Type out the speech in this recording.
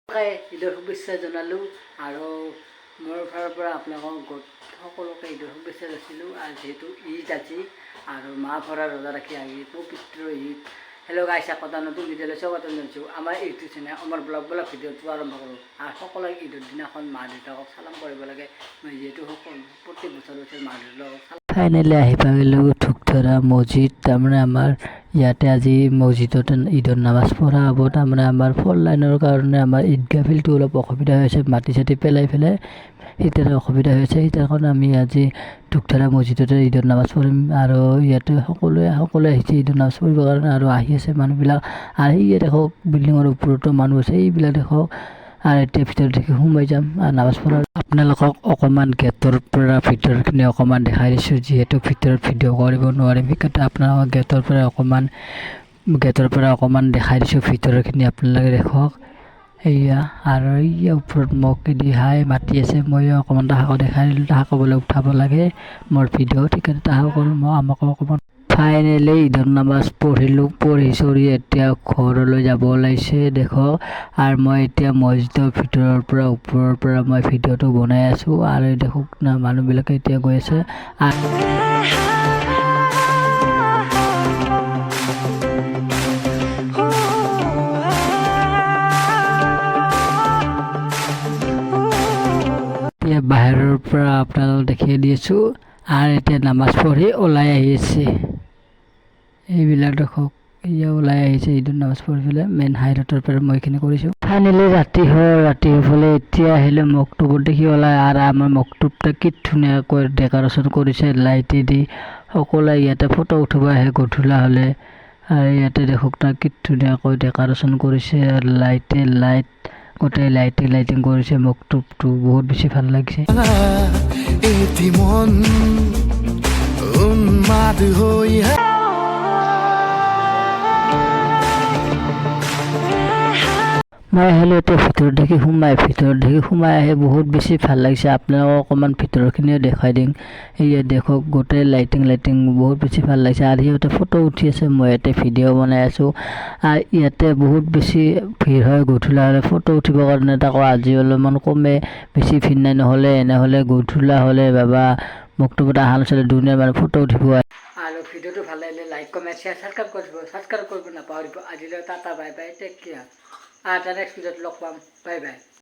ঈদৰ শুভেচ্ছা জনালোঁ আৰু মোৰ ফালৰ পৰা আপোনালোকক সকলোকে ঈদৰ শুভেচ্ছা যাচিলোঁ। আৰু যিহেতু ঈদ আজি আৰু মাহ ভৰা ৰোজা ৰাখি আহি পবিত্ৰ ঈদ। হেল্ল' গাইছ, এটা নতুন ভিডিঅ'লৈ স্বাগতম জনাইছোঁ। আমাৰ ইউটিউব চেনেল আমাৰ ব্লগ ভিডিঅ'টো আৰম্ভ কৰোঁ। আৰু সকলোৱে ঈদৰ দিনাখন মা দেউতাকক চালাম কৰিব লাগে। মই যিহেতু প্ৰত্যেক বছৰ মা দেউতাকক চালাম। ফাইনেলি আহি পালোঁ ধূপধৰা মছজিদ। তাৰমানে আমাৰ ইয়াতে আজি মছজিদত ঈদৰ নামাজ পঢ়া হ'ব। তাৰমানে আমাৰ ফ'ৰ লাইনৰ কাৰণে আমাৰ ঈদগাহ ফিল্ডটো অলপ অসুবিধা হৈছে, মাটি চাটি পেলাই সেইটোৰে অসুবিধা হৈছে। সেইটাৰ কাৰণে আমি আজি ধূপধৰা মছজিদতে ঈদৰ নামাজ পঢ়িম। আৰু ইয়াতে সকলোৱে আহিছে ঈদৰ নামাজ পঢ়িবৰ কাৰণে আৰু আহি আছে মানুহবিলাক। আৰু ইয়াত দেখক বিল্ডিঙৰ ওপৰতো মানুহ আছে, এইবিলাক দেখক। আৰু এতিয়া ভিতৰত দেখি সোমাই যাম আৰু নামাজ পঢ়াৰ আপোনালোকক অকণমান গেটৰ পৰা ভিতৰখিনি অকণমান দেখাই দিছোঁ। যিহেতু ভিতৰত ভিডিঅ' কৰিব নোৱাৰিম, সেইকাৰণে আপোনালোকক গেটৰ পৰা অকণমান দেখাই দিছোঁ ভিতৰৰখিনি আপোনালোকে দেখক। এয়া আৰু এই ওপৰত মোক হাই মাতি আছে, ময়ো অকণমান তাহাকো দেখাই দিলোঁ। তাহাকো বোলে উঠাব লাগে মোৰ ভিডিঅ'ত, সেইকাৰণে তাহাকো আমাকো অকণমান। ফাইনেলি ঈদৰ নামাজ পঢ়ি চৰি এতিয়া ঘৰলৈ যাব ওলাইছে দেখক। আৰু মই এতিয়া মছজিদৰ ভিতৰৰ পৰা ওপৰৰ পৰা মই ভিডিঅ'টো বনাই আছোঁ। আৰু দেখক না মানুহবিলাকে এতিয়া গৈ আছে। এতিয়া বাহিৰৰ পৰা আপোনালোকক দেখিয়ে দি আছোঁ। আৰু এতিয়া নামাজ পঢ়ি ওলাই আহিছে, এইবিলাক দেখক। এয়া ওলাই আহিছে ঈদৰ নামাজ পঢ়ি পেলাই মেইন হাইৰোডৰ পৰা মই এইখিনি কৰিছোঁ। ফাইনেলি ৰাতি হৈ পেলাই এতিয়া আহিলে মক্তবত দেখি ওলাই। আৰু আমাৰ মক্তবটা কি ধুনীয়াকৈ ডেক'ৰেশ্যন কৰিছে লাইটেদি। সকলোৱে ইয়াতে ফটো উঠিব আহে গধূলা হ'লে। আৰু ইয়াতে দেখক না কি ধুনীয়াকৈ ডেক'ৰেশ্যন কৰিছে, লাইট গোটেই লাইটিং কৰিছে। মক্তবটো বহুত বেছি ভাল লাগিছে। মই আহিলোঁ এতিয়া ভিতৰত দেখি সোমাই আহি বহুত বেছি ভাল লাগিছে। আপোনালোকক অকণমান ভিতৰৰখিনিও দেখাই দিম। এয়া দেখক গোটেই লাইটিং বহুত বেছি ভাল লাগিছে। আৰু সিহঁতে ফটো উঠি আছে, মই ইয়াতে ভিডিঅ' বনাই আছোঁ। আৰু ইয়াতে বহুত বেছি ভিৰ হয় গধূলা হ'লে ফটো উঠিবৰ কাৰণে। তাকো আজি অলপমান কমে, বেছি ভিৰ নাই। এনেহ'লে গধূলা হ'লে বাবা মক্তবত অহা নাছিলে দুনিয়াৰ মানে ফটো উঠিব। আৰু ভিডিঅ'টো ভাল লাগিলে লাইক কমেণ্ট শ্বেয়াৰ ছাবস্ক্ৰাইব কৰিব নাপাহৰিব। আজিলৈ tata bye bye, take care. আৰু এটা নেক্সট ভিডিঅ'ত লগ পাম। Bye bye.